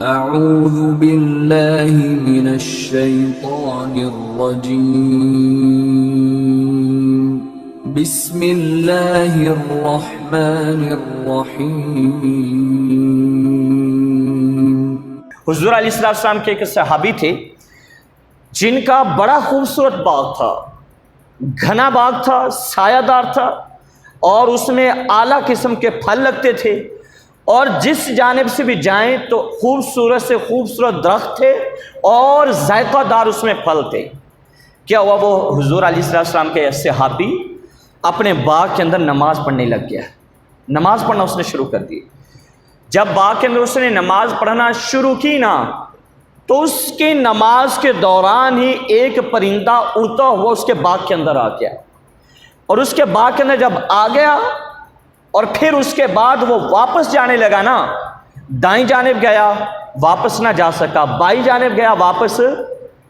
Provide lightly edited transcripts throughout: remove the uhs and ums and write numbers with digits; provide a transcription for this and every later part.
اعوذ باللہ من الشیطان الرجیم بسم اللہ الرحمن الرحیم۔ حضور علیہ السلام کے ایک صحابی تھے جن کا بڑا خوبصورت باغ تھا، گھنا باغ تھا، سایہ دار تھا، اور اس میں اعلیٰ قسم کے پھل لگتے تھے، اور جس جانب سے بھی جائیں تو خوبصورت سے خوبصورت درخت تھے اور ذائقہ دار اس میں پھل تھے۔ کیا ہوا، وہ حضور علیہ السلام کے صحابی اپنے باغ کے اندر نماز پڑھنے لگ گیا، نماز پڑھنا اس نے شروع کر دی۔ جب باغ کے اندر اس نے نماز پڑھنا شروع کی نا، تو اس کی نماز کے دوران ہی ایک پرندہ اڑتا ہوا اس کے باغ کے اندر آ گیا، اور اس کے باغ کے اندر جب آ گیا اور پھر اس کے بعد وہ واپس جانے لگا نا، دائیں جانب گیا واپس نہ جا سکا، بائیں جانب گیا واپس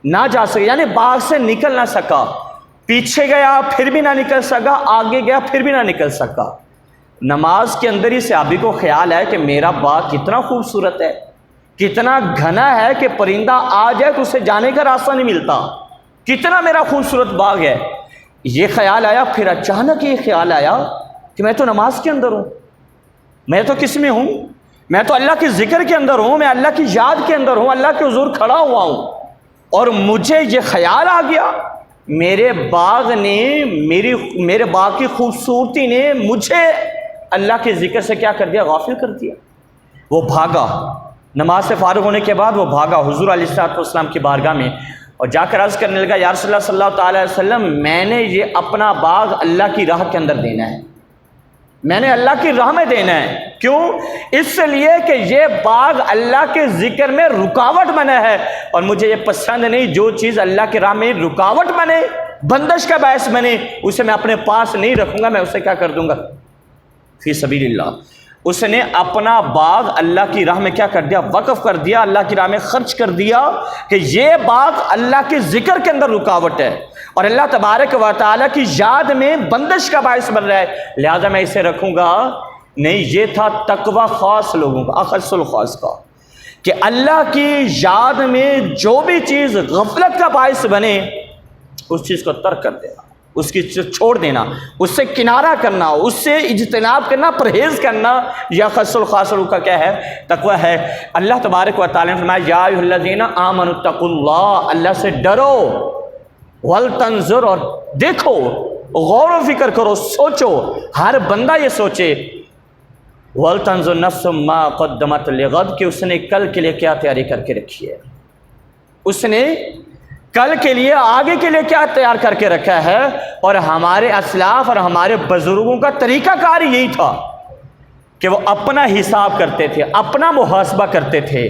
نہ جا سکا، یعنی باغ سے نکل نہ سکا، پیچھے گیا پھر بھی نہ نکل سکا، آگے گیا پھر بھی نہ نکل سکا۔ نماز کے اندر ہی صحابی کو خیال ہے کہ میرا باغ کتنا خوبصورت ہے، کتنا گھنا ہے کہ پرندہ آ جائے تو اسے جانے کا راستہ نہیں ملتا، کتنا میرا خوبصورت باغ ہے۔ یہ خیال آیا، پھر اچانک یہ خیال آیا کہ میں تو نماز کے اندر ہوں، میں تو کس میں ہوں، میں تو اللہ کے ذکر کے اندر ہوں، میں اللہ کی یاد کے اندر ہوں، اللہ کے حضور کھڑا ہوا ہوں، اور مجھے یہ خیال آ گیا میرے باغ نے، میرے باغ کی خوبصورتی نے مجھے اللہ کے ذکر سے کیا کر دیا، غافل کر دیا۔ وہ بھاگا، نماز سے فارغ ہونے کے بعد وہ بھاگا حضور علیہ السلام کی بارگاہ میں، اور جا کر عرض کرنے لگا، یا رسول اللہ صلی اللہ تعالی علیہ وسلم، میں نے یہ اپنا باغ اللہ کی راہ کے اندر دینا ہے، میں نے اللہ کی راہ میں دینا ہے۔ کیوں؟ اس لیے کہ یہ باغ اللہ کے ذکر میں رکاوٹ بنا ہے، اور مجھے یہ پسند نہیں جو چیز اللہ کی راہ میں رکاوٹ بنے، بندش کا باعث بنے، اسے میں اپنے پاس نہیں رکھوں گا، میں اسے کیا کر دوں گا، فی سبیل اللہ۔ اس نے اپنا باغ اللہ کی راہ میں کیا کر دیا، وقف کر دیا، اللہ کی راہ میں خرچ کر دیا، کہ یہ باغ اللہ کے ذکر کے اندر رکاوٹ ہے اور اللہ تبارک و تعالیٰ کی یاد میں بندش کا باعث بن رہا ہے، لہذا میں اسے رکھوں گا نہیں۔ یہ تھا تقوی خاص لوگوں کا، اخص الخاص کا، کہ اللہ کی یاد میں جو بھی چیز غفلت کا باعث بنے اس چیز کو ترک کر دینا، اس کی چھوڑ دینا، اس سے کنارہ کرنا، اس سے اجتناب کرنا، پرہیز کرنا، یا خاص الخاص کا کیا ہے، تقوی ہے۔ اللہ تبارک و تعالیٰ نے فرمایا، یا ایھا الذین آمنوا اتقوا اللہ، اللہ سے ڈرو، ولتنظر، اور دیکھو، غور و فکر کرو، سوچو، ہر بندہ یہ سوچے، ولتنظر نفس ما قدمت لغد، کہ اس نے کل کے لیے کیا تیاری کر کے رکھی ہے، اس نے کل کے لیے، آگے کے لیے کیا تیار کر کے رکھا ہے۔ اور ہمارے اسلاف اور ہمارے بزرگوں کا طریقہ کار یہی تھا کہ وہ اپنا حساب کرتے تھے، اپنا محاسبہ کرتے تھے،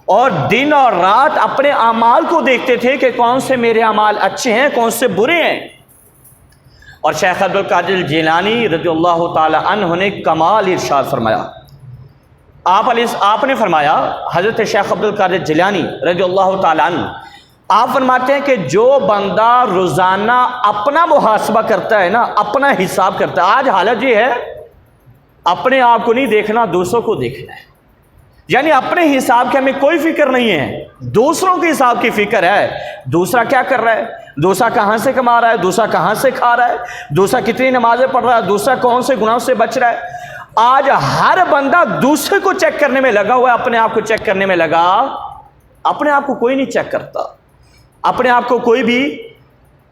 اور دن اور رات اپنے اعمال کو دیکھتے تھے کہ کون سے میرے اعمال اچھے ہیں، کون سے برے ہیں۔ اور شیخ عبد القادر الجیلانی رضی اللہ تعالی عنہ نے کمال ارشاد فرمایا، آپ نے فرمایا، حضرت شیخ عبد القادر الجیلانی رضی اللہ تعالی عنہ آپ فرماتے ہیں کہ جو بندہ روزانہ اپنا محاسبہ کرتا ہے نا، اپنا حساب کرتا ہے، آج حالت یہ ہے اپنے آپ کو نہیں دیکھنا، دوسروں کو دیکھنا ہے، یعنی اپنے حساب کی ہمیں کوئی فکر نہیں ہے، دوسروں کے حساب کی فکر ہے، دوسرا کیا کر رہا ہے، دوسرا کہاں سے کما رہا ہے، دوسرا کہاں سے کھا رہا ہے، دوسرا کتنی نمازیں پڑھ رہا ہے، دوسرا کون سے گناہوں سے بچ رہا ہے۔ آج ہر بندہ دوسرے کو چیک کرنے میں لگا ہوا ہے، اپنے آپ کو چیک کرنے میں لگا، اپنے آپ کو کوئی نہیں چیک کرتا، اپنے آپ کو کوئی بھی۔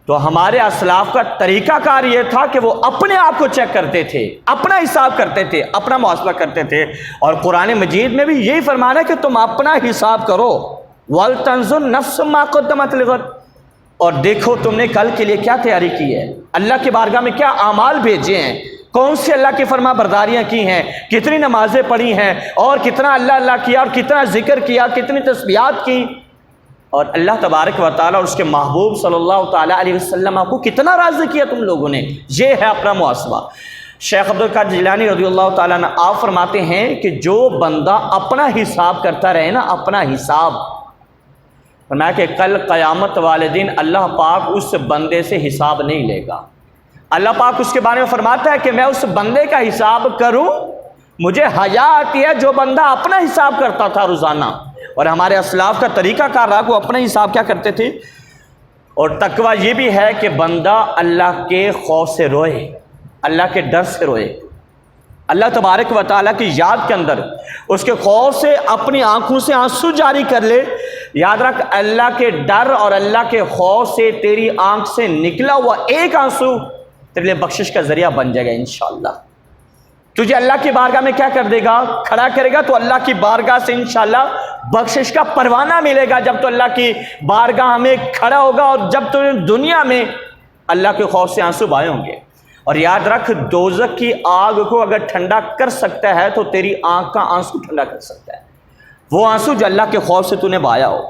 تو ہمارے اسلاف کا طریقہ کار یہ تھا کہ وہ اپنے آپ کو چیک کرتے تھے، اپنا حساب کرتے تھے، اپنا محاسبہ کرتے تھے، اور قرآن مجید میں بھی یہی فرمانا ہے کہ تم اپنا حساب کرو، وَلْتَنْظُرْ نَفْسٌ مَا قَدَّمَتْ لِغَدٍ، اور دیکھو تم نے کل کے لیے کیا تیاری کی ہے، اللہ کی بارگاہ میں کیا اعمال بھیجے ہیں، کون سی اللہ کی فرما برداریاں کی ہیں، کتنی نمازیں پڑھی ہیں، اور کتنا اللہ اللہ کیا، اور کتنا ذکر کیا، کتنی تسبیحات کی، اور اللہ تبارک و تعالیٰ اور اس کے محبوب صلی اللہ تعالیٰ علیہ وسلم کو کتنا راضی کیا تم لوگوں نے۔ یہ ہے اپنا محاسبہ۔ شیخ عبد القادر جیلانی رضی اللہ تعالیٰ عنہ آپ فرماتے ہیں کہ جو بندہ اپنا حساب کرتا رہے نا، اپنا حساب، فرمایا کہ کل قیامت والے دن اللہ پاک اس بندے سے حساب نہیں لے گا۔ اللہ پاک اس کے بارے میں فرماتا ہے کہ میں اس بندے کا حساب کروں، مجھے حیا آتی ہے جو بندہ اپنا حساب کرتا تھا روزانہ، اور ہمارے اسلاف کا طریقہ کار رہا کہ وہ اپنے حساب کیا کرتے تھے. اور تقویٰ یہ بھی ہے کہ بندہ اللہ کے خوف سے روئے، اللہ کے ڈر سے روئے، اللہ تبارک و تعالیٰ کی یاد کے اندر اس کے خوف سے اپنی آنکھوں سے آنسو جاری کر لے. یاد رکھ، اللہ کے ڈر اور اللہ کے خوف سے تیری آنکھ سے نکلا ہوا ایک آنسو تیرے لیے بخشش کا ذریعہ بن جائے گا انشاءاللہ. تجھے اللہ کی بارگاہ میں کیا کر دے گا؟ کھڑا کرے گا. تو اللہ کی بارگاہ سے انشاءاللہ بخشش کا پروانہ ملے گا جب تو اللہ کی بارگاہ میں کھڑا ہوگا، اور جب تو دنیا میں اللہ کے خوف سے آنسو بہائے ہوں گے. اور یاد رکھ، دوزخ کی آگ کو اگر ٹھنڈا کر سکتا ہے تو تیری آنکھ کا آنسو ٹھنڈا کر سکتا ہے، وہ آنسو جو اللہ کے خوف سے تو نے بہایا ہو.